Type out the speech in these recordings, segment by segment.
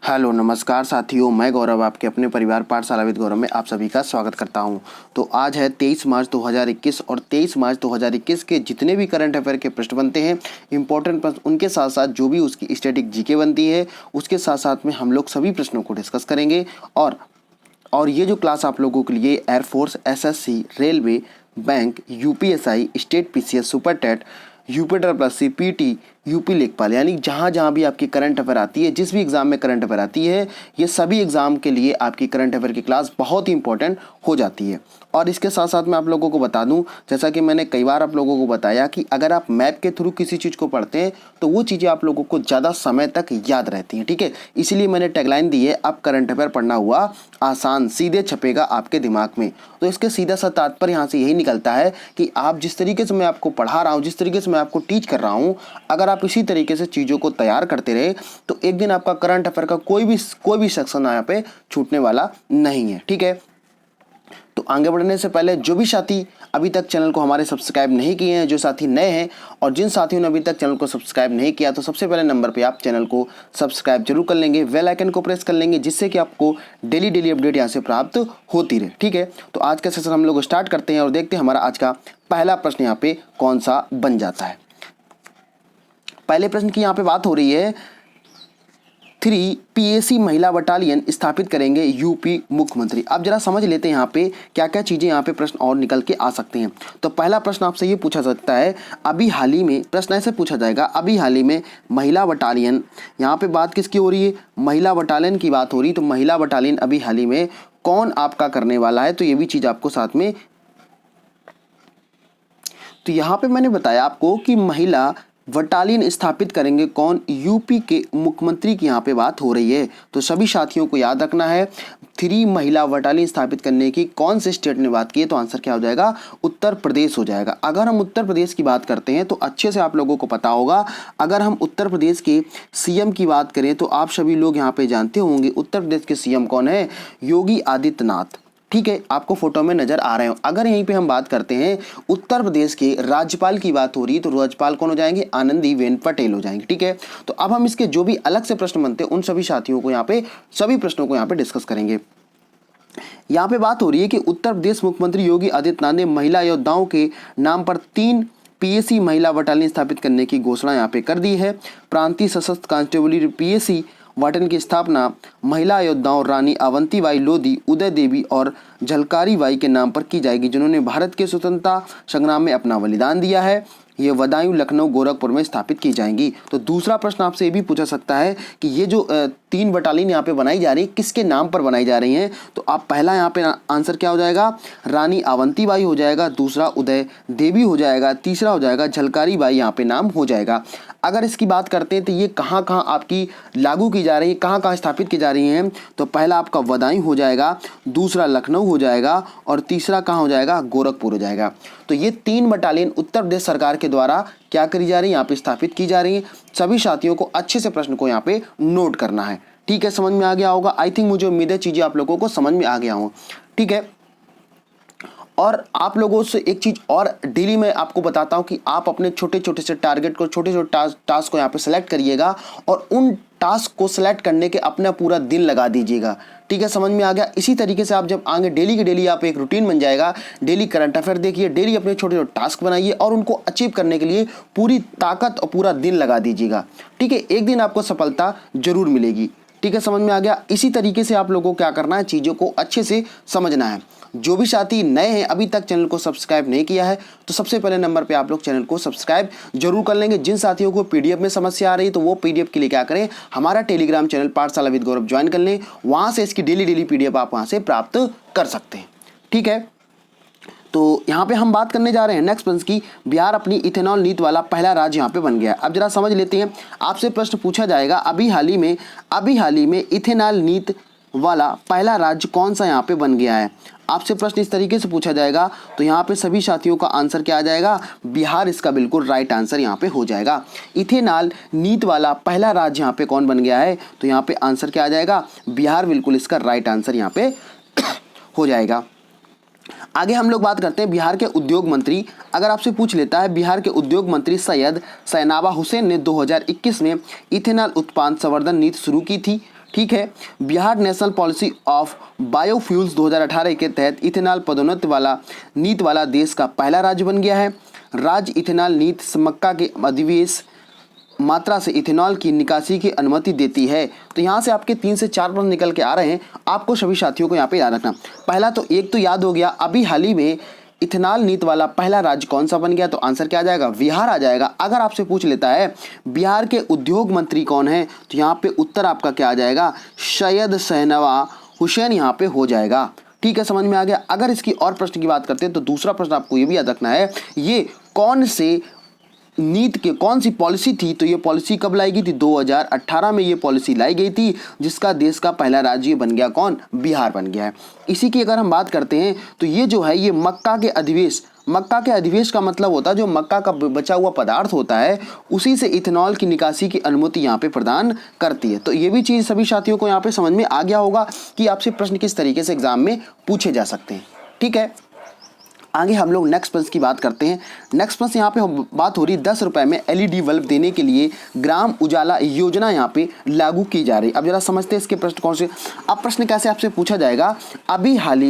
Hello नमस्कार साथियों, मैं गौरव आपके अपने परिवार पाठशाला विद गौरव में आप सभी का स्वागत करता हूं। तो आज है 23 मार्च 2021 और 23 मार्च 2021 के जितने भी करंट अफेयर के प्रश्न बनते हैं, इंपॉर्टेंट प्रश्न, उनके साथ साथ जो भी उसकी स्टैटिक जीके बनती है उसके साथ साथ में हम लोग सभी प्रश्नों को डिस्कस करेंगे। और ये जो क्लास आप लोगों के लिए air force, SSC, railway, bank, UPSI, state PCS, super TET, यूपीटर प्लस सी, पीटी, यूपी लेखपाल, यानी जहाँ जहाँ भी आपकी करंट अफेयर आती है, जिस भी एग्जाम में करंट अफेयर आती है, ये सभी एग्जाम के लिए आपकी करंट अफेयर की क्लास बहुत ही इंपॉर्टेंट हो जाती है। और इसके साथ साथ मैं आप लोगों को बता दूं, जैसा कि मैंने कई बार आप लोगों को बताया कि अगर आप मैप के थ्रू किसी चीज़ को पढ़ते हैं तो वो चीज़ें आप लोगों को ज़्यादा समय तक याद रहती हैं। ठीक है, इसीलिए मैंने टैगलाइन दी है, अब करंट अफेयर पढ़ना हुआ आसान, सीधे छपेगा आपके दिमाग में। तो इसके सीधा सा तात्पर्य यहाँ से यही निकलता है कि आप जिस तरीके से मैं आपको पढ़ा रहा हूँ, जिस तरीके से मैं आपको टीच कर रहा हूँ, अगर आप इसी तरीके से चीज़ों को तैयार करते रहे तो एक दिन आपका करंट अफेयर का कोई भी सेक्शन यहाँ पे छूटने वाला नहीं है। ठीक है, तो आगे बढ़ने से पहले जो भी साथी अभी तक चैनल को हमारे सब्सक्राइब नहीं किए हैं, जो साथी नए हैं और जिन साथियों ने अभी तक चैनल को सब्सक्राइब नहीं किया, तो सबसे पहले नंबर पे आप चैनल को सब्सक्राइब जरूर कर लेंगे, बेल आइकन को प्रेस कर लेंगे, जिससे कि आपको डेली अपडेट यहाँ से प्राप्त होती रहे। ठीक है, तो आज का सेशन हम लोग स्टार्ट करते हैं और देखते हैं हमारा आज का पहला प्रश्न यहाँ पे कौन सा बन जाता है। पहले प्रश्न की यहाँ पे बात हो रही है, 3 पीएसी महिला बटालियन स्थापित करेंगे यूपी मुख्यमंत्री। अब जरा समझ लेते हैं यहाँ पे क्या क्या चीज़ें यहाँ पे प्रश्न और निकल के आ सकते हैं। तो पहला प्रश्न आपसे ये पूछा सकता है, अभी हाल ही में, प्रश्न ऐसे पूछा जाएगा, अभी हाल ही में महिला बटालियन, यहाँ पे बात किसकी हो रही है, महिला बटालियन की बात हो रही है। तो महिला बटालियन अभी हाल ही में कौन आपका करने वाला है, तो ये भी चीज़ आपको साथ में, तो यहाँ पे मैंने बताया आपको कि महिला बटालियन स्थापित करेंगे कौन, यूपी के मुख्यमंत्री की यहाँ पे बात हो रही है। तो सभी साथियों को याद रखना है, 3 महिला बटालियन स्थापित करने की कौन से स्टेट ने बात की है, तो आंसर क्या हो जाएगा, उत्तर प्रदेश हो जाएगा। अगर हम उत्तर प्रदेश की बात करते हैं तो अच्छे से आप लोगों को पता होगा, अगर हम उत्तर प्रदेश के सीएम की बात करें तो आप सभी लोग यहाँ पे जानते होंगे उत्तर प्रदेश के सीएम कौन है, योगी आदित्यनाथ। ठीक है, आपको फोटो में नजर आ रहे हो। अगर यहीं पे हम बात करते हैं उत्तर प्रदेश के राज्यपाल की बात हो रही है, तो राज्यपाल कौन हो जाएंगे, आनंदीबेन पटेल हो जाएंगे। ठीक है, तो अब हम इसके जो भी अलग से प्रश्न बनते हैं उन सभी साथियों को यहाँ पे, सभी प्रश्नों को यहाँ पे डिस्कस करेंगे। यहाँ पे बात हो रही है कि उत्तर प्रदेश मुख्यमंत्री योगी आदित्यनाथ ने महिला योद्धाओं के नाम पर 3 पीएसी महिला बटालियन स्थापित करने की घोषणा यहाँ पे कर दी है। प्रांतीय सशस्त्र कांस्टेबलरी पीएसी बटालियन की स्थापना महिला योद्धाओं रानी अवंतीबाई लोधी, उदय देवी और झलकारी बाई के नाम पर की जाएगी, जिन्होंने भारत के स्वतंत्रता संग्राम में अपना बलिदान दिया है। ये बदायूं, लखनऊ, गोरखपुर में स्थापित की जाएंगी। तो दूसरा प्रश्न आपसे ये भी पूछा सकता है कि ये जो 3 बटालियन यहाँ पे बनाई जा रही है, किसके नाम पर बनाई जा रही हैं, तो आप पहला यहाँ पे आंसर क्या हो जाएगा, रानी अवंतीबाई हो जाएगा, दूसरा उदय देवी हो जाएगा, तीसरा हो जाएगा झलकारी बाई यहाँ पे नाम हो जाएगा। अगर इसकी बात करते हैं तो ये कहाँ कहाँ आपकी लागू की जा रही है, कहाँ कहाँ स्थापित की जा रही हैं, तो पहला आपका बदायूं हो जाएगा, दूसरा लखनऊ हो जाएगा और तीसरा कहाँ हो जाएगा, गोरखपुर हो जाएगा। तो ये 3 बटालियन उत्तर प्रदेश सरकार के द्वारा क्या करी जा रही है, यहाँ पे स्थापित की जा रही है। सभी साथियों को अच्छे से प्रश्न को यहाँ पे नोट करना है। ठीक है, समझ में आ गया होगा। आई थिंक, मुझे उम्मीद है चीजें आप लोगों को समझ में आ गया हो। ठीक है, और आप लोगों से एक चीज और डेली मैं आपको बताता हूं कि आप अपने छोटे छोटे से टारगेट को, छोटे छोटे टास्क को यहाँ पे सेलेक्ट करिएगा और उन टास्क को सेलेक्ट करने के अपना पूरा दिन लगा दीजिएगा। ठीक है, समझ में आ गया। इसी तरीके से आप जब आगे डेली के डेली आप एक रूटीन बन जाएगा, डेली करंट अफेयर देखिए, डेली अपने छोटे छोटे टास्क बनाइए और उनको अचीव करने के लिए पूरी ताकत और पूरा दिन लगा दीजिएगा। ठीक है, एक दिन आपको सफलता जरूर मिलेगी। ठीक है, समझ में आ गया। इसी तरीके से आप लोगों को क्या करना है, चीज़ों को अच्छे से समझना है। जो भी साथी नए हैं, अभी तक चैनल को सब्सक्राइब नहीं किया है, तो सबसे पहले नंबर पे आप लोग चैनल को सब्सक्राइब जरूर कर लेंगे। जिन साथियों को पीडीएफ में समस्या आ रही है तो वो पीडीएफ के लिए क्या करें, हमारा टेलीग्राम चैनल पाठशाला विद गौरव ज्वाइन कर लें, वहाँ से इसकी डेली पीडीएफ आप वहाँ से प्राप्त कर सकते हैं। ठीक है, तो यहाँ पे हम बात करने जा रहे हैं नेक्स्ट प्रश्न की, बिहार अपनी इथेनॉल नीति वाला पहला राज्य यहाँ पे बन गया। अब जरा समझ लेते हैं, आपसे प्रश्न पूछा जाएगा, अभी हाल ही में इथेनॉल नीति वाला पहला राज्य कौन सा यहाँ पे बन गया है। आपसे प्रश्न इस तरीके से पूछा जाएगा तो यहाँ पे सभी साथियों का आंसर क्या आ जाएगा, बिहार इसका बिल्कुल राइट आंसर यहाँ पे हो जाएगा। इथेनॉल नीति वाला पहला राज्य यहाँ पे कौन बन गया है, तो यहाँ पे आंसर क्या आ जाएगा, बिहार बिल्कुल इसका राइट आंसर यहाँ पे हो जाएगा। आगे हम लोग बात करते हैं बिहार के उद्योग मंत्री। अगर आपसे पूछ लेता है, बिहार के उद्योग मंत्री सैयद सैनाबा हुसैन ने 2021 में इथेनॉल उत्पादन संवर्धन नीति शुरू की थी। ठीक है। Bihar national policy of biofuels 2018 के तहत इथेनॉल पदोन्नति वाला नीति वाला देश का पहला राज्य बन गया है। राज्य इथेनॉल नीति मक्का के अधिवेश मात्रा से इथेनॉल की निकासी की अनुमति देती है। तो यहाँ से आपके 3 से 4 प्रश्न निकल के आ रहे हैं, आपको सभी साथियों को यहाँ पे याद रखना। पहला तो एक तो याद हो गया, अभी हाल ही में इथेनॉल नीति वाला पहला राज्य कौन सा बन गया, तो आंसर क्या आ जाएगा, बिहार आ जाएगा। अगर आपसे पूछ लेता है बिहार के उद्योग मंत्री कौन है, तो यहाँ पे उत्तर आपका क्या आ जाएगा, सैयद शाहनवाज हुसैन यहाँ पे हो जाएगा। ठीक है, समझ में आ गया। अगर इसकी और प्रश्न की बात करते हैं तो दूसरा प्रश्न आपको ये भी याद रखना है, ये कौन से नीति के कौन सी पॉलिसी थी, तो ये पॉलिसी कब लाई गई थी, 2018 में ये पॉलिसी लाई गई थी, जिसका देश का पहला राज्य बन गया कौन, बिहार बन गया है। इसी की अगर हम बात करते हैं तो ये जो है ये मक्का के अधिवेश का मतलब होता है जो मक्का का बचा हुआ पदार्थ होता है उसी से इथेनॉल की निकासी की अनुमति यहाँ पे प्रदान करती है। तो ये भी चीज़ सभी साथियों को यहाँ पे समझ में आ गया होगा कि आपसे प्रश्न किस तरीके से एग्जाम में पूछे जा सकते हैं। ठीक है, आगे हम लोग नेक्स्ट प्रश्न की बात करते हैं। नेक्स्ट प्रश्न यहाँ पे बात हो रही है 10 रुपए में एलईडी बल्ब देने के लिए ग्राम उजाला योजना यहाँ पे लागू की जा रही है। अब जरा समझते हैं इसके प्रश्न कौन से। अब प्रश्न कैसे आपसे पूछा जाएगा, अभी हाल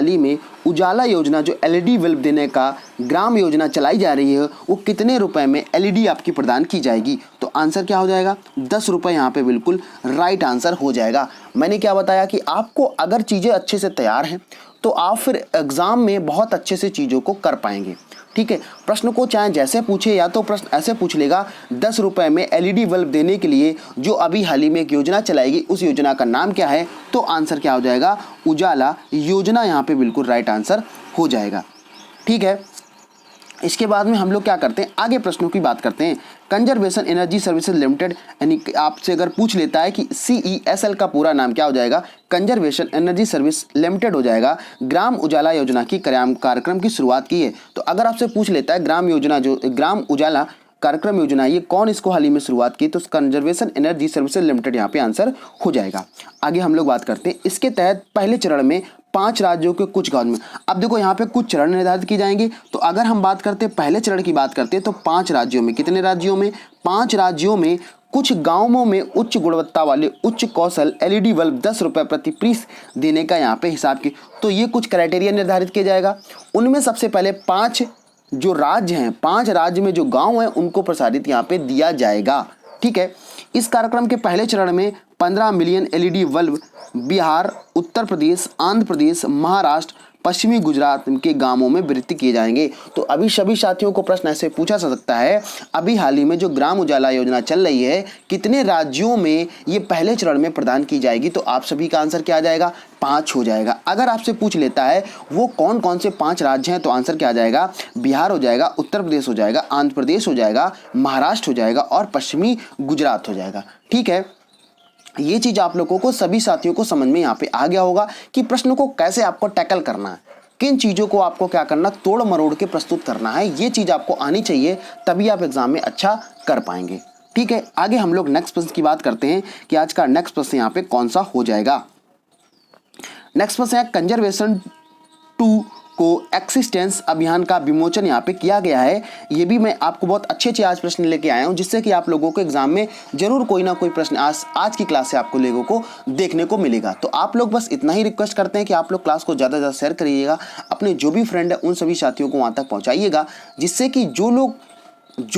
ही में उजाला योजना जो एलईडी बल्ब देने का ग्राम योजना चलाई जा रही है वो कितने रुपए में एलईडी आपकी प्रदान की जाएगी, तो आंसर क्या हो जाएगा, 10 रुपए यहाँ पे बिल्कुल राइट आंसर हो जाएगा। मैंने क्या बताया कि आपको अगर चीज़ें अच्छे से तैयार हैं तो आप फिर एग्जाम में बहुत अच्छे से चीज़ों को कर पाएंगे। ठीक है, प्रश्न को चाहे जैसे पूछे या तो प्रश्न ऐसे पूछ लेगा 10 रुपए में एलईडी बल्ब देने के लिए जो अभी हाल ही में एक योजना चलाएगी उस योजना का नाम क्या है, तो आंसर क्या हो जाएगा, उजाला योजना यहाँ पे बिल्कुल राइट आंसर हो जाएगा। ठीक है, इसके बाद में हम लोग क्या करते हैं, आगे प्रश्नों की बात करते हैं। कंजर्वेशन एनर्जी सर्विसेज लिमिटेड, यानी आपसे अगर पूछ लेता है कि CESL का पूरा नाम क्या हो जाएगा, कंजर्वेशन एनर्जी सर्विस लिमिटेड हो जाएगा, ग्राम उजाला योजना की कार्यक्रम की शुरुआत की है। तो अगर आपसे पूछ लेता है ग्राम उजाला कार्यक्रम योजना ये कौन इसको हाल ही में शुरुआत की, तो कंजर्वेशन एनर्जी सर्विसेज लिमिटेड यहाँ पे आंसर हो जाएगा। आगे हम लोग बात करते हैं, इसके तहत पहले चरण में 5 राज्यों के कुछ गाँव में, अब देखो यहाँ पे कुछ चरण निर्धारित किए जाएंगे। तो अगर हम बात करते हैं पहले चरण की बात करते हैं तो 5 राज्यों में, कितने राज्यों में, 5 राज्यों में कुछ गांवों में उच्च गुणवत्ता वाले उच्च कौशल एलईडी बल्ब 10 रुपये प्रति पीस देने का यहाँ पे हिसाब की, तो ये कुछ क्राइटेरिया निर्धारित किया जाएगा। उनमें सबसे पहले 5 जो राज्य हैं, 5 राज्य में जो गांव हैं उनको प्रसारित यहाँ पे दिया जाएगा। ठीक है, इस कार्यक्रम के पहले चरण में 15 million LED bulb Bihar, Uttar Pradesh, Andhra Pradesh, Maharashtra, पश्चिमी गुजरात के गांवों में वितरित किए जाएंगे। तो अभी सभी साथियों को प्रश्न ऐसे पूछा जा सकता है, अभी हाल ही में जो ग्राम उजाला योजना चल रही है कितने राज्यों में ये पहले चरण में प्रदान की जाएगी, तो आप सभी का आंसर क्या आ जाएगा, 5 हो जाएगा। अगर आपसे पूछ लेता है वो कौन कौन से 5 राज्य हैं, तो आंसर क्या आ जाएगा, बिहार हो जाएगा, उत्तर प्रदेश हो जाएगा, आंध्र प्रदेश हो जाएगा, महाराष्ट्र हो जाएगा और पश्चिमी गुजरात हो जाएगा। ठीक है, ये चीज आप लोगों को सभी साथियों को समझ में यहाँ पे आ गया होगा कि प्रश्न को कैसे आपको टैकल करना है, किन चीजों को आपको क्या करना, तोड़ मरोड़ के प्रस्तुत करना है। ये चीज आपको आनी चाहिए, तभी आप एग्जाम में अच्छा कर पाएंगे। ठीक है, आगे हम लोग नेक्स्ट प्रश्न की बात करते हैं कि आज का नेक्स्ट प्रश्न यहाँ पे कौन सा हो जाएगा। नेक्स्ट प्रश्न है कंजर्वेशन 2 को एक्सिस्टेंस अभियान का विमोचन यहाँ पे किया गया है। ये भी मैं आपको बहुत अच्छे आज प्रश्न लेके आया हूँ, जिससे कि आप लोगों को एग्जाम में जरूर कोई ना कोई प्रश्न आज की क्लास से आपको लोगों को देखने को मिलेगा। तो आप लोग बस इतना ही रिक्वेस्ट करते हैं कि आप लोग क्लास को ज़्यादा से ज़्यादा शेयर करिएगा, अपने जो भी फ्रेंड है उन सभी साथियों को वहाँ तक पहुँचाइएगा, जिससे कि जो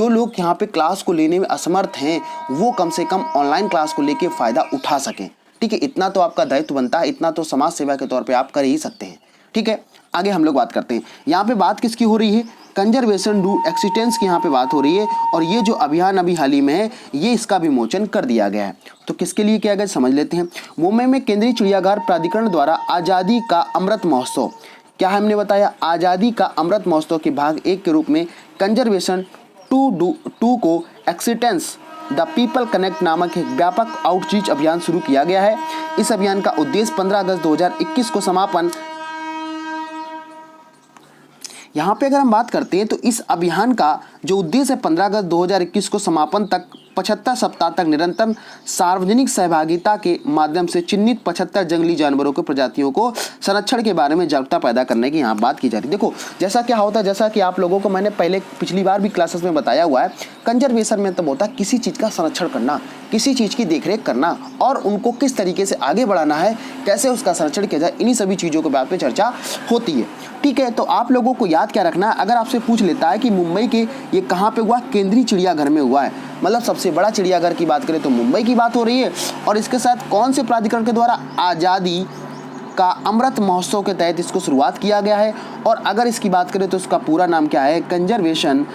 लोग यहाँ पे क्लास को लेने में असमर्थ हैं वो कम से कम ऑनलाइन क्लास को लेके फ़ायदा उठा सकें। ठीक है, इतना तो आपका दायित्व बनता है, इतना तो समाज सेवा के तौर पे आप कर ही सकते हैं। ठीक है, आगे हम लोग बात करते हैं। यहाँ पे बात किसकी हो रही है, कंजर्वेशन डू एक्सिस्टेंस की यहाँ पे बात हो रही है, और ये जो अभियान अभी हाल ही में है ये इसका विमोचन कर दिया गया है। तो किसके लिए किया गया समझ लेते हैं। मुंबई में केंद्रीय चिड़ियाघर प्राधिकरण द्वारा आज़ादी का अमृत महोत्सव, क्या हमने बताया, आज़ादी का अमृत महोत्सव के भाग 1 के रूप में कंजर्वेशन 2 को एक्सिस्टेंस द पीपल कनेक्ट नामक एक व्यापक आउटरीच अभियान शुरू किया गया है। इस अभियान का उद्देश्य 15 अगस्त 2021 को समापन, यहाँ पे अगर हम बात करते हैं तो इस अभियान का जो उद्देश्य है 15 अगस्त 2021 को समापन तक 75 सप्ताह तक निरंतर सार्वजनिक सहभागिता के माध्यम से चिन्हित 75 जंगली जानवरों के प्रजातियों को संरक्षण के बारे में जागरूकता पैदा करने की यहाँ बात की जा रही है। देखो जैसा क्या होता है, जैसा कि आप लोगों को मैंने पहले पिछली बार भी क्लासेस में बताया हुआ है, कंजर्वेशन में तब होता है किसी चीज़ का संरक्षण करना, किसी चीज़ की देखरेख करना और उनको किस तरीके से आगे बढ़ाना है, कैसे उसका संरक्षण किया जाए, इन्हीं सभी चीज़ों के बारे में चर्चा होती है। ठीक है, तो आप लोगों को याद क्या रखना है, अगर आपसे पूछ लेता है कि मुंबई के ये कहाँ पे हुआ, केंद्रीय चिड़ियाघर में हुआ है, मतलब सबसे बड़ा चिड़ियाघर की बात करें तो मुंबई की बात हो रही है। और इसके साथ कौन से प्राधिकरण के द्वारा, आज़ादी का अमृत महोत्सव के तहत इसको शुरुआत किया गया है। और अगर इसकी बात करें तो इसका पूरा नाम क्या है, कंजर्वेशन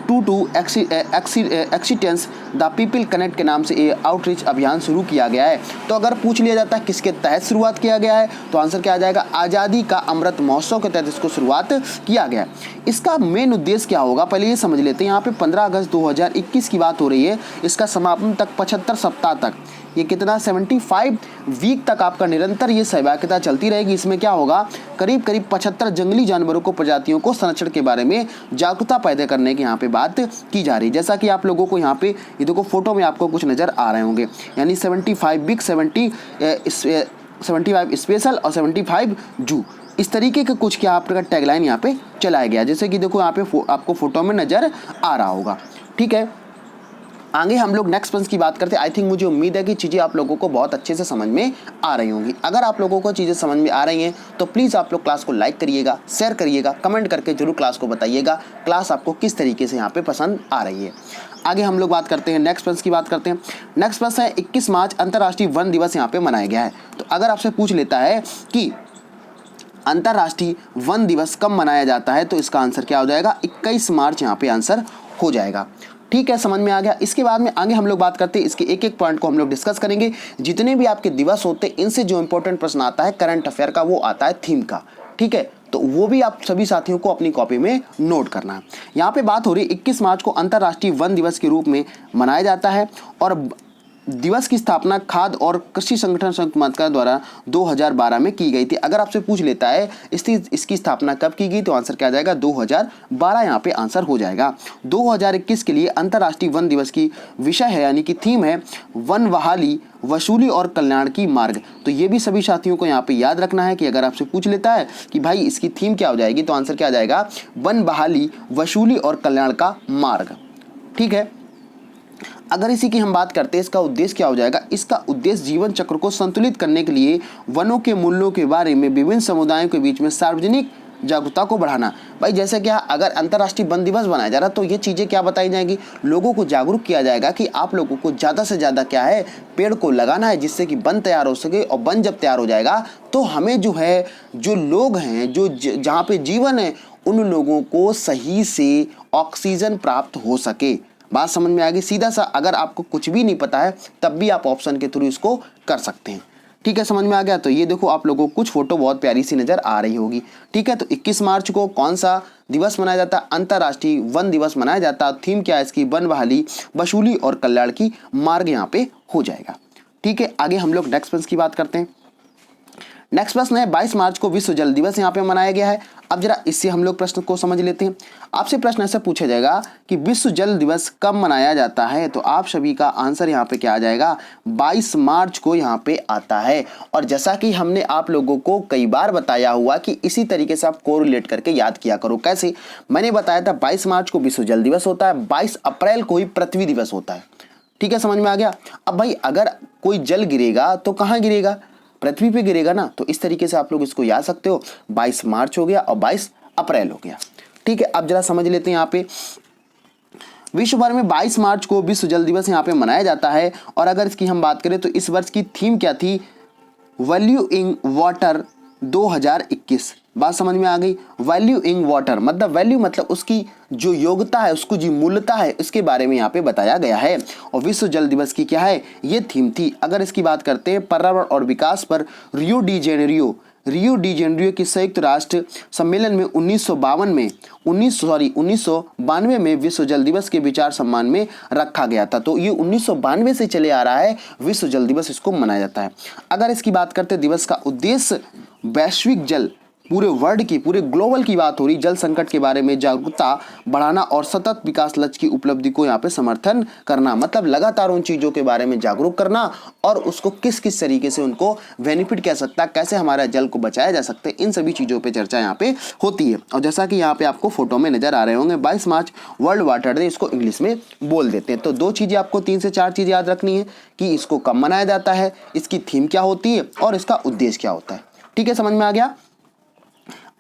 टू एक्सीटेंस द पीपल कनेक्ट के नाम से ये आउटरीच अभियान शुरू किया गया है। तो अगर पूछ लिया जाता है किसके तहत शुरुआत किया गया है, तो आंसर क्या आ जाएगा, आज़ादी का अमृत महोत्सव के तहत इसको शुरुआत किया गया है। इसका मेन उद्देश्य क्या होगा, पहले ये समझ लेते हैं। यहाँ पे 15 अगस्त 2021 की बात हो रही है। इसका समापन तक 75 सप्ताह तक, ये कितना 75 वीक तक आपका निरंतर ये सहभागिता चलती रहेगी। इसमें क्या होगा, करीब करीब 75 जंगली जानवरों को प्रजातियों को संरक्षण के बारे में जागरूकता पैदा करने की यहाँ पे बात की जा रही है। जैसा कि आप लोगों को यहाँ पे ये देखो फोटो में आपको कुछ नज़र आ रहे होंगे, यानी 75 वीक, 75 स्पेशल और 75 जू, इस तरीके का कुछ क्या आपका टैगलाइन यहाँ पे चलाया गया, जैसे कि देखो यहाँ पे आपको फोटो में नज़र आ रहा होगा। ठीक है, आगे हम लोग नेक्स्ट पॉइंट की बात करते हैं। आई थिंक मुझे उम्मीद है कि चीज़ें आप लोगों को बहुत अच्छे से समझ में आ रही होंगी। अगर आप लोगों को चीज़ें समझ में आ रही हैं तो प्लीज़ आप लोग क्लास को लाइक करिएगा, शेयर करिएगा, कमेंट करके जरूर क्लास को बताइएगा क्लास आपको किस तरीके से यहाँ पे पसंद आ रही है। आगे हम लोग बात करते हैं, नेक्स्ट पॉइंट की बात करते हैं। नेक्स्ट पॉइंट है 21 मार्च अंतर्राष्ट्रीय वन दिवस यहाँ पे मनाया गया है। तो अगर आपसे पूछ लेता है कि अंतर्राष्ट्रीय वन दिवस कब मनाया जाता है, तो इसका आंसर क्या हो जाएगा, 21 मार्च यहाँ पे आंसर हो जाएगा। ठीक है, समझ में आ गया। इसके बाद में आगे हम लोग बात करते हैं, इसके एक एक पॉइंट को हम लोग डिस्कस करेंगे। जितने भी आपके दिवस होते हैं इनसे जो इंपॉर्टेंट प्रश्न आता है करंट अफेयर का, वो आता है थीम का। ठीक है, तो वो भी आप सभी साथियों को अपनी कॉपी में नोट करना है। यहाँ पे बात हो रही है 21 मार्च को अंतर्राष्ट्रीय वन दिवस के रूप में मनाया जाता है और दिवस की स्थापना खाद्य और कृषि संगठन संयुक्त मंत्रालय द्वारा 2012 में की गई थी। अगर आपसे पूछ लेता है इसकी स्थापना कब की गई, तो आंसर क्या आ जाएगा, 2012 यहाँ पे आंसर हो जाएगा। 2021 के लिए अंतर्राष्ट्रीय वन दिवस की विषय है, यानी कि थीम है वन बहाली, वसूली और कल्याण की मार्ग। तो ये भी सभी साथियों को यहाँ पे याद रखना है कि अगर आपसे पूछ लेता है कि भाई इसकी थीम क्या हो जाएगी, तो आंसर क्या आ जाएगा, वन बहाली, वसूली और कल्याण का मार्ग। ठीक है, अगर इसी की हम बात करते हैं, इसका उद्देश्य क्या हो जाएगा, इसका उद्देश्य जीवन चक्र को संतुलित करने के लिए वनों के मूल्यों के बारे में विभिन्न समुदायों के बीच में सार्वजनिक जागरूकता को बढ़ाना। भाई जैसे क्या, अगर अंतर्राष्ट्रीय वन दिवस बनाया जा रहा है तो ये चीज़ें क्या बताई जाएंगी, लोगों को जागरूक किया जाएगा कि आप लोगों को ज़्यादा से ज़्यादा क्या है, पेड़ को लगाना है, जिससे कि वन तैयार हो सके। और वन जब तैयार हो जाएगा तो हमें जो है, जो लोग हैं, जो जहाँ पे जीवन है, उन लोगों को सही से ऑक्सीजन प्राप्त हो सके। बात समझ में आ गई। सीधा सा, अगर आपको कुछ भी नहीं पता है तब भी आप ऑप्शन के थ्रू इसको कर सकते हैं। ठीक है, समझ में आ गया। तो ये देखो आप लोगों को कुछ फोटो बहुत प्यारी सी नज़र आ रही होगी। ठीक है, तो 21 मार्च को कौन सा दिवस मनाया जाता है, अंतर्राष्ट्रीय वन दिवस मनाया जाता है। थीम क्या है इसकी, वन बहाली, वसूली और कल्याण की मार्ग यहाँ पे हो जाएगा। ठीक है, आगे हम लोग नेक्स्ट प्रश्न की बात करते हैं। नेक्स्ट प्रश्न है 22 मार्च को विश्व जल दिवस यहाँ पे मनाया गया है। अब जरा इससे हम लोग प्रश्न को समझ लेते हैं। आपसे प्रश्न ऐसा पूछा जाएगा कि विश्व जल दिवस कब मनाया जाता है, तो आप सभी का आंसर यहाँ पे क्या आ जाएगा, 22 मार्च को यहाँ पे आता है। और जैसा कि हमने आप लोगों को कई बार बताया हुआ कि इसी तरीके से आप कोरिलेट करके याद किया करो। कैसे, मैंने बताया था 22 मार्च को विश्व जल दिवस होता है, 22 अप्रैल को ही पृथ्वी दिवस होता है। ठीक है, समझ में आ गया। अब भाई अगर कोई जल गिरेगा तो कहाँ गिरेगा, पृथ्वी पे गिरेगा ना। तो इस तरीके से आप लोग इसको याद सकते हो, 22 मार्च हो गया और 22 अप्रैल हो गया। ठीक है, अब जरा समझ लेते हैं। यहाँ पे विश्व भर में 22 मार्च को विश्व जल दिवस यहाँ पे मनाया जाता है। और अगर इसकी हम बात करें तो इस वर्ष की थीम क्या थी, वैल्यू इन वाटर 2021। बात समझ में आ गई। वैल्यू इन वाटर मतलब वैल्यू मतलब उसकी जो योग्यता है, उसको जो मूल्यता है, इसके बारे में यहाँ पे बताया गया है। और विश्व जल दिवस की क्या है, ये थीम थी। अगर इसकी बात करते हैं, पर्यावरण और विकास पर रियो डी जेनेरियो की संयुक्त राष्ट्र सम्मेलन में 1992 में विश्व जल दिवस के विचार सम्मान में रखा गया था। तो ये 1992 से चले आ रहा है, विश्व जल दिवस इसको मनाया जाता है। अगर इसकी बात करते हैं, दिवस का उद्देश्य वैश्विक जल पूरे वर्ल्ड की, पूरे ग्लोबल की बात हो रही, जल संकट के बारे में जागरूकता बढ़ाना और सतत विकास लक्ष्य की उपलब्धि को यहाँ पे समर्थन करना, मतलब लगातार उन चीज़ों के बारे में जागरूक करना और उसको किस किस तरीके से उनको बेनिफिट किया सकता है, कैसे हमारा जल को बचाया जा सकता है, इन सभी चीज़ों पर चर्चा यहाँ पे होती है। और जैसा कि यहाँ पे आपको फोटो में नजर आ रहे होंगे, 22 मार्च वर्ल्ड वाटर डे, इसको इंग्लिश में बोल देते हैं। तो दो चीज़ें आपको, 3 से 4 चीज़ें याद रखनी है कि इसको कब मनाया जाता है, इसकी थीम क्या होती है और इसका उद्देश्य क्या होता है। ठीक है, समझ में आ गया।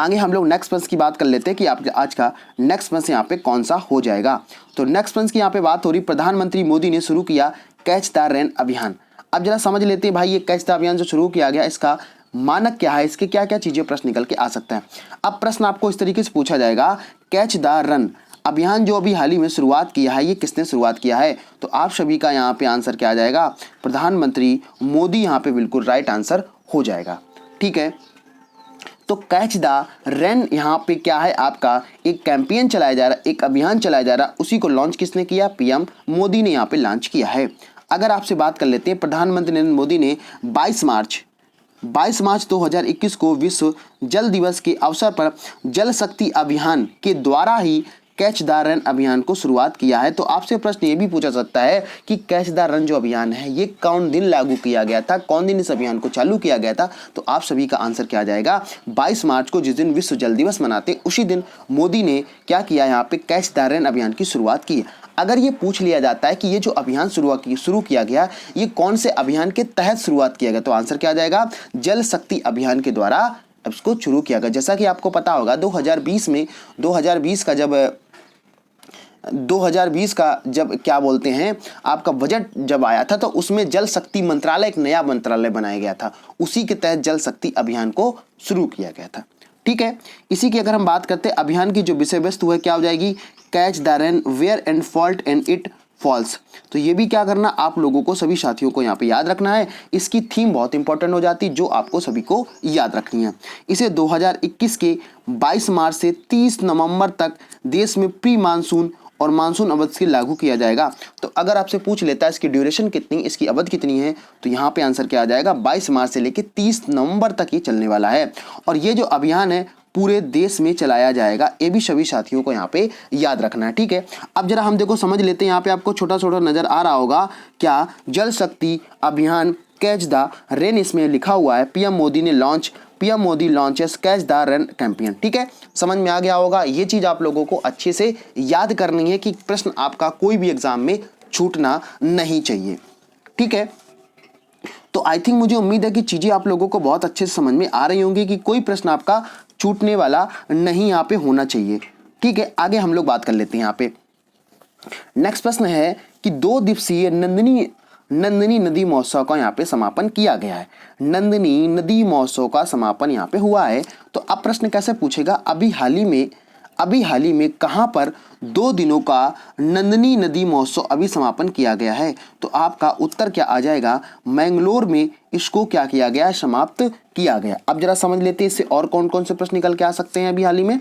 आगे हम लोग नेक्स्ट पंच की बात कर लेते हैं कि आप आज का नेक्स्ट पंच यहाँ पे कौन सा हो जाएगा। तो नेक्स्ट पंच की यहाँ पे बात हो रही, प्रधानमंत्री मोदी ने शुरू किया कैच द रेन अभियान। अब जरा समझ लेते हैं भाई, ये कैच द अभियान जो शुरू किया गया, इसका मानक क्या है, इसके क्या क्या चीजें प्रश्न निकल के आ सकता है। अब प्रश्न आपको इस तरीके से पूछा जाएगा, कैच द रन अभियान जो अभी हाल ही में शुरुआत किया है, ये किसने शुरुआत किया है? तो आप सभी का यहाँ पे आंसर क्या आ जाएगा, प्रधानमंत्री मोदी यहाँ पे बिल्कुल राइट आंसर हो जाएगा। ठीक है, तो कैच द रेन यहाँ पे क्या है, आपका एक कैंपेन चलाया जा रहा है, एक अभियान चलाया जा रहा है, उसी को लॉन्च किसने किया, पीएम मोदी ने यहाँ पे लॉन्च किया है। अगर आपसे बात कर लेते हैं, प्रधानमंत्री नरेंद्र मोदी ने 22 मार्च 2021 को विश्व जल दिवस के अवसर पर जल शक्ति अभियान के द्वारा ही कैच द रन अभियान को शुरुआत किया है। तो आपसे प्रश्न ये भी पूछा सकता है कि कैच द रन जो अभियान है, ये कौन दिन लागू किया गया था, कौन दिन इस अभियान को चालू किया गया था? तो आप सभी का आंसर क्या आ जाएगा, 22 मार्च को, जिस दिन विश्व जल दिवस मनाते, उसी दिन मोदी ने क्या किया, यहाँ पे कैच द रन अभियान की शुरुआत की। अगर ये पूछ लिया जाता है कि ये जो अभियान शुरू किया गया, ये कौन से अभियान के तहत शुरुआत किया गया, तो आंसर क्या आ जाएगा, जल शक्ति अभियान के द्वारा इसको शुरू किया गया। जैसा कि आपको पता होगा 2020 का जब क्या बोलते हैं, आपका बजट जब आया था, तो उसमें जल शक्ति मंत्रालय, एक नया मंत्रालय बनाया गया था, उसी के तहत जल शक्ति अभियान को शुरू किया गया था। ठीक है, इसी की अगर हम बात करते हैं, अभियान की जो विषय वस्तु है क्या हो जाएगी, catch the rain where and fault and it falls. तो ये भी क्या करना, आप लोगों को, सभी साथियों को यहाँ पे याद रखना है। इसकी थीम बहुत इंपॉर्टेंट हो जाती है, जो आपको सभी को याद रखनी है। इसे 2021 के 22 मार्च से 30 नवंबर तक देश में प्री मानसून और मानसून अवधि से लागू किया जाएगा। तो अगर आपसे पूछ लेता है इसकी ड्यूरेशन कितनी, इसकी अवधि कितनी है, तो यहाँ पे आंसर क्या आ जाएगा, 22 मार्च से लेकर 30 नवंबर तक ये चलने वाला है। और ये जो अभियान है पूरे देश में चलाया जाएगा, ये भी सभी साथियों को यहाँ पे याद रखना है। ठीक है, अब जरा हम देखो समझ लेते हैं, यहाँ पे आपको छोटा छोटा नजर आ रहा होगा क्या, जल शक्ति अभियान कैच द रेन, इसमें लिखा हुआ है PM Modi launches catch the rain campaign. ठीक है, समझ में आ गया होगा। ये चीज आप लोगों को अच्छे से याद करनी है कि प्रश्न आपका कोई भी एग्जाम में छूटना नहीं चाहिए। ठीक है, तो आई थिंक, मुझे उम्मीद है कि चीजें आप लोगों को बहुत अच्छे से समझ में आ रही होंगी कि कोई प्रश्न आपका छूटने वाला नहीं यहाँ पे होना चाहिए। ठीक है, आगे हम लोग बात कर लेते हैं। यहाँ पे नेक्स्ट प्रश्न है कि 2 दिवसीय नंदिनी नदी महोत्सव का यहाँ पे समापन किया गया है। नंदिनी नदी महोत्सव का समापन यहाँ पे हुआ है। तो अब प्रश्न कैसे पूछेगा, अभी हाल ही में कहां पर 2 दिनों का नंदिनी नदी महोत्सव अभी समापन किया गया है? तो आपका उत्तर क्या आ जाएगा, मैंगलोर में इसको क्या किया गया, समाप्त किया गया। अब जरा समझ लेते हैं इससे और कौन कौन से प्रश्न निकल के आ सकते हैं। अभी हाल ही में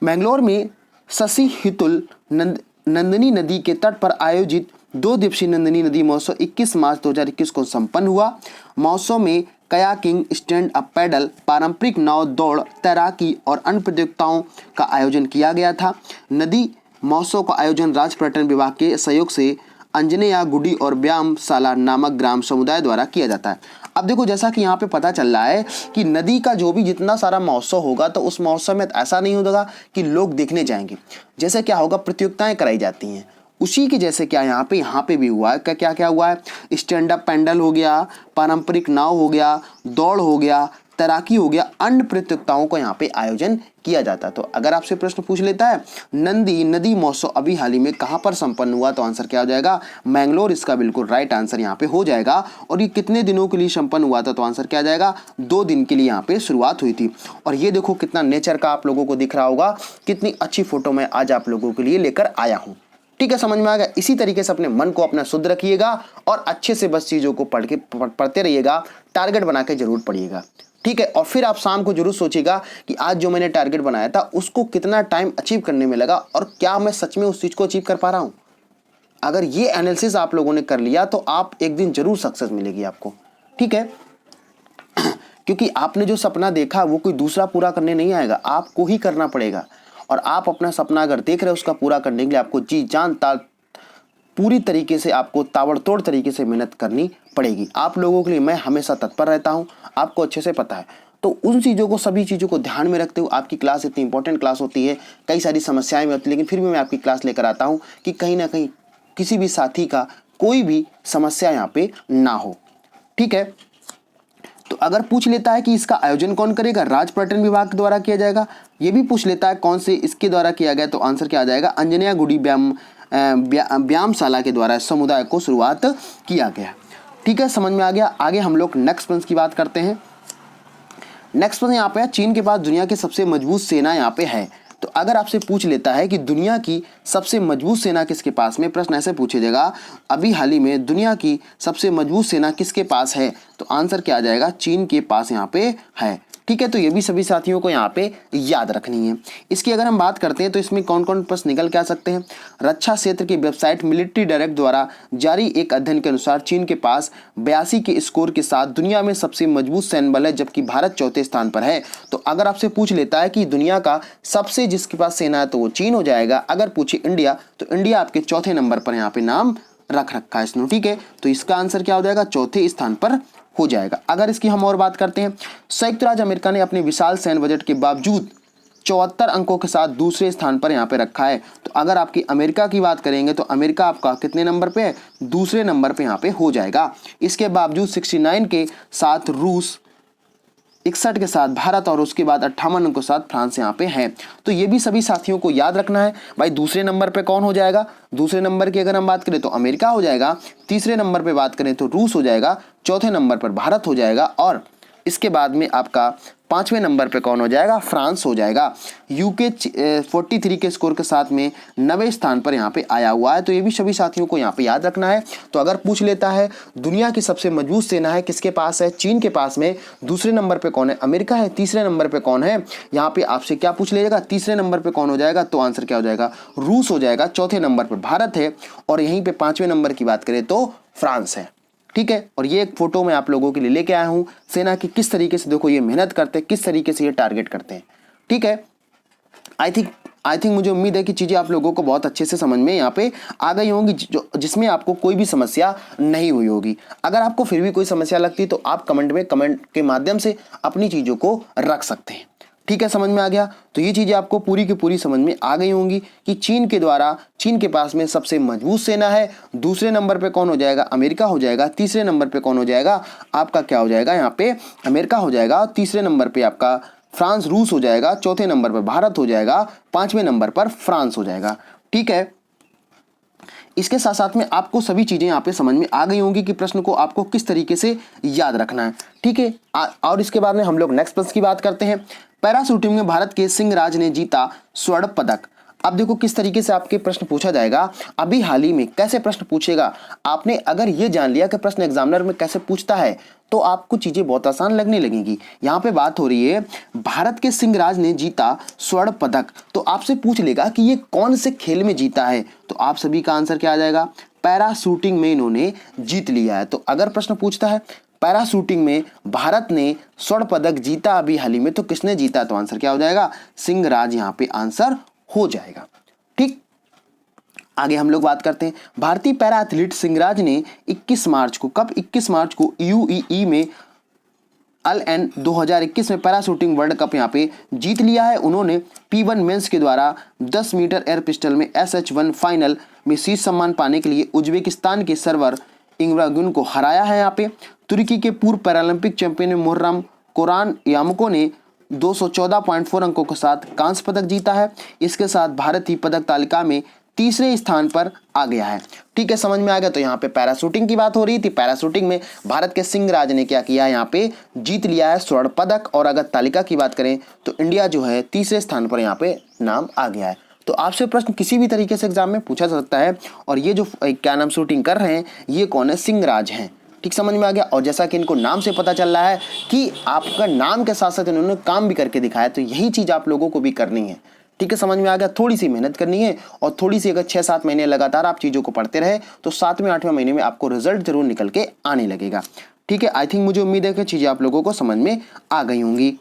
मैंगलोर में शशि हितुल नंदिनी नदी के तट पर आयोजित 2 दिवसीय नंदिनी नदी महोत्सव 21 मार्च 2021 को संपन्न हुआ। महोत्सव में कयाकिंग, स्टैंड अप पैडल, पारंपरिक नाव दौड़, तैराकी और अन्य प्रतियोगिताओं का आयोजन किया गया था। नदी महोत्सव का आयोजन राज्य पर्यटन विभाग के सहयोग से अंजनेया गुडी और व्यायामशाला नामक ग्राम समुदाय द्वारा किया जाता है। अब देखो, जैसा कि यहाँ पे पता चल रहा है कि नदी का जो भी जितना सारा महोत्सव होगा, तो उस महोत्सव में ऐसा नहीं होगा कि लोग देखने जाएंगे। जैसे क्या होगा, प्रतियोगिताएं कराई जाती हैं, उसी के जैसे क्या यहाँ पे भी हुआ है। क्या क्या हुआ है, स्टैंड अप पैडल हो गया, पारंपरिक नाव हो गया, दौड़ हो गया, तैराकी हो गया, अन्य प्रतियोगिताओं का यहाँ पे आयोजन किया जाता है। तो अगर आपसे प्रश्न पूछ लेता है नंदी नदी महोत्सव अभी हाल ही में कहाँ पर संपन्न हुआ, तो आंसर क्या हो जाएगा, मैंगलोर इसका बिल्कुल राइट आंसर यहाँ पे हो जाएगा। और ये कितने दिनों के लिए संपन्न हुआ था, तो आंसर क्या आ जाएगा, 2 दिन के लिए यहाँ पे शुरुआत हुई थी। और ये देखो कितना नेचर का आप लोगों को दिख रहा होगा, कितनी अच्छी फोटो मैं आज आप लोगों के लिए लेकर आया हूँ। ठीक है, समझ में आ गया। इसी तरीके से अपने मन को अपना शुद्ध रखिएगा और अच्छे से बस चीज़ों को पढ़ते रहिएगा, टारगेट बना के जरूर पढ़िएगा। ठीक है, और फिर आप शाम को जरूर सोचिएगा कि आज जो मैंने टारगेट बनाया था उसको कितना टाइम अचीव करने में लगा और क्या मैं सच में उस चीज़ को अचीव कर पा रहा हूँ। अगर ये एनालिसिस आप लोगों ने कर लिया तो आप एक दिन जरूर सक्सेस मिलेगी आपको। ठीक है, क्योंकि आपने जो सपना देखा वो कोई दूसरा पूरा करने नहीं आएगा, आपको ही करना पड़ेगा। और आप अपना सपना अगर देख रहे हो, उसका पूरा करने के लिए आपको जी जान पूरी तरीके से, आपको ताबड़तोड़ तरीके से मेहनत करनी पड़ेगी। आप लोगों के लिए मैं हमेशा तत्पर रहता हूं, आपको अच्छे से पता है। तो उन चीज़ों को, सभी चीज़ों को ध्यान में रखते हुए, आपकी क्लास इतनी इंपॉर्टेंट क्लास होती है, कई सारी समस्याएं भी होती है, लेकिन फिर भी मैं आपकी क्लास लेकर आता हूं कि कहीं ना कहीं किसी भी साथी का कोई भी समस्या यहाँ पे ना हो। ठीक है, तो अगर पूछ लेता है कि इसका आयोजन कौन करेगा, राज्य पर्यटन विभाग द्वारा किया जाएगा। ये भी पूछ लेता है कौन से इसके द्वारा किया गया, तो आंसर क्या आ जाएगा, अंजनिया गुड़ी व्यायामशाला के द्वारा समुदाय को शुरुआत किया गया। ठीक है, समझ में आ गया। आगे हम लोग नेक्स्ट प्रश्न की बात करते हैं। नेक्स्ट प्रश्न यहाँ पे है, चीन के पास दुनिया की सबसे मजबूत सेना यहाँ पे है। तो अगर आपसे पूछ लेता है कि दुनिया की सबसे मजबूत सेना किसके पास में, प्रश्न ऐसे पूछेगा, अभी हाल ही में दुनिया की सबसे मजबूत सेना किसके पास है, तो आंसर क्या आ जाएगा, चीन के पास यहाँ पे है। ठीक है, तो ये भी सभी साथियों को यहाँ पे याद रखनी है। इसकी अगर हम बात करते हैं तो इसमें कौन कौन प्रश्न निकल के आ सकते हैं। रक्षा क्षेत्र की वेबसाइट मिलिट्री डायरेक्ट द्वारा जारी एक अध्ययन के अनुसार चीन के पास 82 के स्कोर के साथ दुनिया में सबसे मजबूत सैन्य बल है, जबकि भारत चौथे स्थान पर है। तो अगर आपसे पूछ लेता है कि दुनिया का सबसे जिसके पास सेना है तो वो चीन हो जाएगा। अगर पूछे इंडिया, तो इंडिया आपके चौथे नंबर पर यहाँ पे नाम रख रखा है इसने। ठीक है, तो इसका आंसर क्या हो जाएगा, चौथे स्थान पर हो जाएगा। अगर इसकी हम और बात करते हैं, संयुक्त राज्य अमेरिका ने अपने विशाल सैन्य बजट के बावजूद 74 अंकों के साथ दूसरे स्थान पर यहाँ पे रखा है। तो अगर आपकी अमेरिका की बात करेंगे तो अमेरिका आपका कितने नंबर पे है, दूसरे नंबर पे यहाँ पे हो जाएगा। इसके बावजूद 69 के साथ रूस, 61 के साथ भारत और उसके बाद 58 के साथ फ्रांस यहाँ पे है। तो ये भी सभी साथियों को याद रखना है। भाई दूसरे नंबर पे कौन हो जाएगा, दूसरे नंबर की अगर हम बात करें तो अमेरिका हो जाएगा, तीसरे नंबर पे बात करें तो रूस हो जाएगा, चौथे नंबर पर भारत हो जाएगा और इसके बाद में आपका पांचवें नंबर पे कौन हो जाएगा, फ्रांस हो जाएगा। यूके 43 के स्कोर के साथ में 9वें स्थान पर यहाँ पे आया हुआ है। तो ये भी सभी साथियों को यहाँ पे याद रखना है। तो अगर पूछ लेता है दुनिया की सबसे मजबूत सेना है किसके पास है, चीन के पास में, दूसरे नंबर पे कौन है, अमेरिका है, तीसरे नंबर पे कौन है, यहाँ पे आपसे क्या पूछ लीजिएगा, तीसरे नंबर पे कौन हो जाएगा, तो आंसर क्या हो जाएगा, रूस हो जाएगा। चौथे नंबर पर भारत है और यहीं पे पांचवें नंबर की बात करें तो फ्रांस है। ठीक है, और ये एक फोटो मैं आप लोगों के लिए लेके आया हूं, सेना की किस तरीके से देखो ये मेहनत करते हैं, किस तरीके से ये टारगेट करते हैं। ठीक है, आई थिंक मुझे उम्मीद है कि चीजें आप लोगों को बहुत अच्छे से समझ में यहाँ पे आ गई होंगी, जिसमें आपको कोई भी समस्या नहीं हुई होगी। अगर आपको फिर भी कोई समस्या लगती है तो आप कमेंट के माध्यम से अपनी चीजों को रख सकते हैं। ठीक है, समझ में आ गया। तो ये चीजें आपको पूरी की पूरी समझ में आ गई होंगी कि चीन के पास में सबसे मजबूत सेना है, दूसरे नंबर पे कौन हो जाएगा, अमेरिका हो जाएगा, तीसरे नंबर पे कौन हो जाएगा, आपका क्या हो जाएगा, यहाँ पे अमेरिका हो जाएगा, तीसरे नंबर पे आपका फ्रांस रूस हो जाएगा, चौथे नंबर पर भारत हो जाएगा, पांचवें नंबर पर फ्रांस हो जाएगा। ठीक है, इसके साथ साथ में आपको सभी चीजें यहाँ पे समझ में आ गई होंगी कि प्रश्न को आपको किस तरीके से याद रखना है। ठीक है, और इसके बाद में हम लोग नेक्स्ट प्रश्न की बात करते हैं। पैरा शूटिंग में भारत के सिंह राज ने जीता स्वर्ण पदक। अब देखो किस तरीके से आपके प्रश्न पूछा जाएगा, अभी हाल ही में कैसे प्रश्न पूछेगा। आपने अगर ये जान लिया कि प्रश्न एग्जामिनर में कैसे पूछता है तो आपको चीजें बहुत आसान लगने लगेंगी। यहाँ पे बात हो रही है भारत के सिंह राज ने जीता स्वर्ण पदक, तो आपसे पूछ लेगा कि ये कौन से खेल में जीता है, तो आप सभी का आंसर क्या आ जाएगा, पैरा शूटिंग में इन्होंने जीत लिया है। तो अगर प्रश्न पूछता है पैरा शूटिंग में भारत ने स्वर्ण पदक जीता अभी हाल ही में, तो किसने जीता, तो आंसर क्या हो जाएगा, सिंह राज यहाँ पे आंसर हो जाएगा। ठीक, आगे हम लोग बात करते हैं। भारतीय पैरा एथलीट सिंहराज ने 21 मार्च को, कब 21 मार्च को यूएई में LN 2021 में पैरा शूटिंग वर्ल्ड कप यहाँ पे जीत लिया है। उन्होंने P1 मेंस के द्वारा 10 मीटर एयर पिस्टल में SH1 फाइनल में शीर्ष सम्मान पाने के लिए उज्बेकिस्तान के सर्वर इंग्रागुन को हराया है। यहाँ पे तुर्की के पूर्व पैरालंपिक चैंपियन मुहर्रम कोरान यामको ने 214.4 अंकों के साथ कांस्य पदक जीता है। इसके साथ भारत ही पदक तालिका में तीसरे स्थान पर आ गया है। ठीक है, समझ में आ गया। तो यहाँ पे पैराशूटिंग की बात हो रही थी, पैराशूटिंग में भारत के सिंह राज ने क्या किया, यहाँ पे जीत लिया है स्वर्ण पदक। और अगर तालिका की बात करें तो इंडिया जो है तीसरे स्थान पर यहाँ पे नाम आ गया है। तो आपसे प्रश्न किसी भी तरीके से एग्जाम में पूछा जा सकता है। और ये जो क्या नाम शूटिंग कर रहे हैं ये कौन है, सिंह राज हैं। ठीक, समझ में आ गया। और जैसा कि इनको नाम से पता चल रहा है कि आपका नाम के साथ साथ इन्होंने काम भी करके दिखाया, तो यही चीज आप लोगों को भी करनी है। ठीक है, समझ में आ गया। थोड़ी सी मेहनत करनी है और थोड़ी सी अगर 6-7 महीने लगातार आप चीजों को पढ़ते रहे तो 7वें 8वें महीने में आपको रिजल्ट जरूर निकल के आने लगेगा। ठीक है, आई थिंक मुझे उम्मीद है कि चीज़ें आप लोगों को समझ में आ गई होंगी।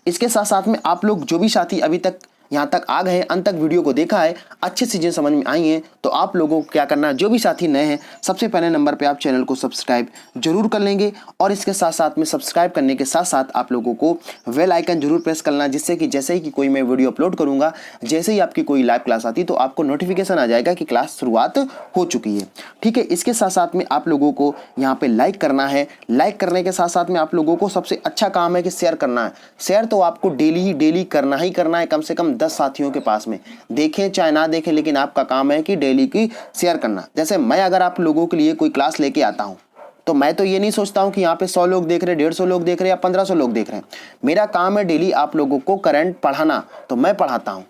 इसके साथ साथ में आप लोग जो भी साथी अभी तक यहाँ तक आ गए, अंत तक वीडियो को देखा है, अच्छी चीज़ें समझ में आई हैं, तो आप लोगों को क्या करना है, जो भी साथी नए हैं सबसे पहले नंबर पे आप चैनल को सब्सक्राइब जरूर कर लेंगे। और इसके साथ साथ में सब्सक्राइब करने के साथ साथ आप लोगों को बेल आइकन जरूर प्रेस करना, जिससे कि जैसे ही कि कोई मैं वीडियो अपलोड करूँगा, जैसे ही आपकी कोई लाइव क्लास आती तो आपको नोटिफिकेशन आ जाएगा कि क्लास शुरुआत हो चुकी है। ठीक है, इसके साथ साथ में आप लोगों को यहाँ पे लाइक करना है। लाइक करने के साथ साथ में आप लोगों को सबसे अच्छा काम है कि शेयर करना है। शेयर तो आपको डेली करना ही करना है, कम से कम 10 साथियों के पास में, देखें चाहे ना देखें, लेकिन आपका काम है कि डेली की शेयर करना। जैसे मैं अगर आप लोगों के लिए कोई क्लास लेके आता हूं, तो मैं तो ये नहीं सोचता हूं कि यहाँ पे 100 लोग देख रहे, 150 लोग देख रहे या 1500 लोग देख रहे हैं। मेरा काम है डेली आप लोगों को करंट पढ़ाना, तो मैं पढ़ाता हूं।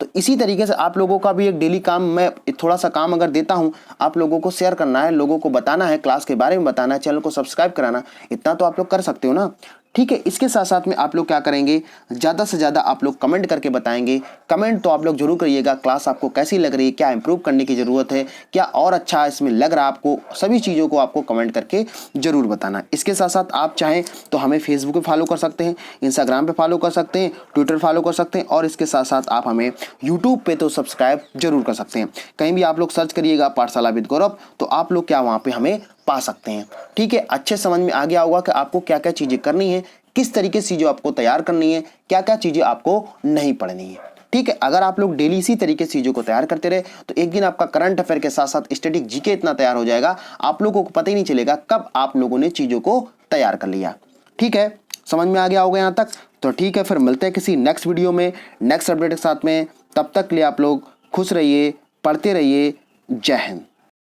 तो इसी तरीके से आप लोगों का भी एक डेली काम, मैं थोड़ा सा काम अगर देता हूं, आप लोगों को शेयर करना है, लोगों को बताना है, क्लास के बारे में बताना है, चैनल को सब्सक्राइब कराना, इतना तो आप लोग कर सकते हो ना। ठीक है, इसके साथ साथ में आप लोग क्या करेंगे, ज़्यादा से ज़्यादा आप लोग कमेंट करके बताएंगे। कमेंट तो आप लोग जरूर करिएगा, क्लास आपको कैसी लग रही है, क्या इंप्रूव करने की ज़रूरत है, क्या और अच्छा इसमें लग रहा है आपको, सभी चीज़ों को आपको कमेंट करके ज़रूर बताना। इसके साथ साथ आप चाहें तो हमें फेसबुक पे फॉलो कर सकते हैं, इंस्टाग्राम पे फॉलो कर सकते हैं, ट्विटर फॉलो कर सकते हैं, और इसके साथ साथ आप हमें यूट्यूब पे तो सब्सक्राइब जरूर कर सकते हैं। कहीं भी आप लोग सर्च करिएगा पाठशाला विद गौरव, तो आप लोग क्या वहाँ पे हमें पा सकते हैं। ठीक है, अच्छे समझ में आ गया होगा कि आपको क्या क्या चीज़ें करनी है, किस तरीके से चीज़ें आपको तैयार करनी है, क्या क्या चीज़ें आपको नहीं पढ़नी है। ठीक है, अगर आप लोग डेली इसी तरीके से चीज़ों को तैयार करते रहे, तो एक दिन आपका करंट अफेयर के साथ साथ स्टैटिक जीके इतना तैयार हो जाएगा, आप लोगों को पता ही नहीं चलेगा कब आप लोगों ने चीज़ों को तैयार कर लिया। ठीक है, समझ में आ गया होगा यहाँ तक? तो ठीक है, फिर मिलते हैं किसी नेक्स्ट वीडियो में, नेक्स्ट अपडेट के साथ में। तब तक के लिए आप लोग खुश रहिए, पढ़ते रहिए। जय हिंद।